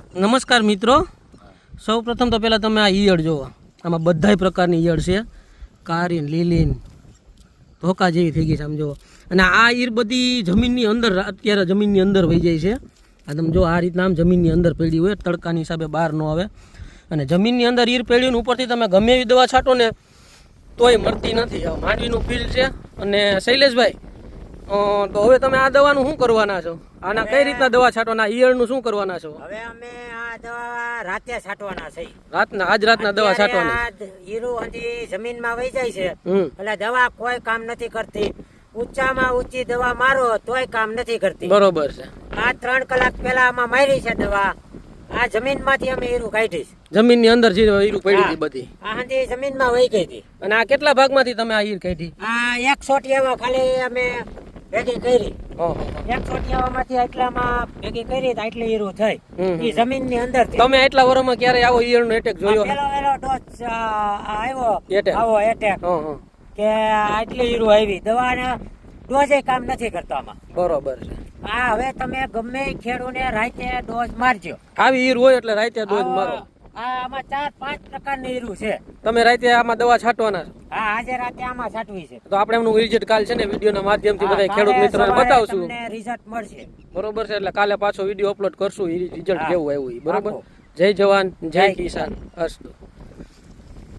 નમસ્કાર મિત્રો, સૌ પ્રથમ તો પહેલાં તમે આ ઈયળ જુઓ. આમાં બધાય પ્રકારની ઈયળ છે, કારીન લીલીન ધોકા જેવી થઈ ગઈ છે આમ જુઓ. અને આ ઈર બધી જમીનની અંદર, અત્યારે જમીનની અંદર વહી જાય છે. આ તમે જો આ રીતના આમ જમીનની અંદર પડી હોય, તડકાની હિસાબે બહાર ન આવે. અને જમીનની અંદર ઈર પડીને ઉપરથી તમે ગમે એવી દવા છાંટો ને તોય મરતી નથી. માંડવીનું ફીલ્ડ છે. અને શૈલેષભાઈ, તો હવે તમે આ દવાનું શું કરવાના છો? આના કઈ રીતના દવા છાંટવાના? ઈયળનું શું કરવાના છો? હવે અમે આ દવા રાતે છાંટવાના છે. આજ રાતના દવા છાંટવાની. હીરું હજી જમીનમાં વહી જાય છે એટલે દવા કોઈ કામ નથી કરતી. ઊંચામાં ઊંચી દવા મારો તોય કામ નથી કરતી. બરોબર છે. આ 3 કલાક પહેલા આમાં મારી છે દવા. આ જમીનમાંથી અમે હીરું કાઢી છે. જમીનની અંદર જે હીરું પડી હતી બધી આ હજી જમીનમાં વહી ગઈ હતી. અને આ કેટલા ભાગમાંથી તમે આ હીર કાઢી? આ 1 સોટિયામાં ખાલી અમે ભેગી કરી. 1 સોટિયામાંથી એટલામાં ભેગી કરી તો આટલી હીરું થઈ. એ જમીનની અંદર. તમે એટલા વર્ષમાં ક્યારે આવો ઈયળનો એટેક જોયો? પેલો ડોઝ આવ્યો એટેક. આવો એટેક કે આટલી હીરું આવી. દવાના ડોઝે કામ નથી કરતો આમાં. બરોબર છે. હા, હવે તમે ગમે ખેડૂને રાતે ડોઝ મારજો. આવી હીર હોય એટલે રાતે ડોઝ મારો. આમાં 4-5 પ્રકારની હીરું છે. તમે રાતે આમાં દવા છાંટવાના છો? હા, આજે રાતે આમાં છાંટવી છે. તો આપણે એમનું રિઝલ્ટ કાલ છે ને વિડીયોના માધ્યમથી બધા ખેડૂત મિત્રોને બતાવશું. તમને રિઝલ્ટ મળશે. બરોબર છે. એટલે કાલે પાછો વિડીયો અપલોડ કરશું રિઝલ્ટ કેવું આવ્યું. બરોબર. જય જવાન જય કિસાન. અસ્તુ.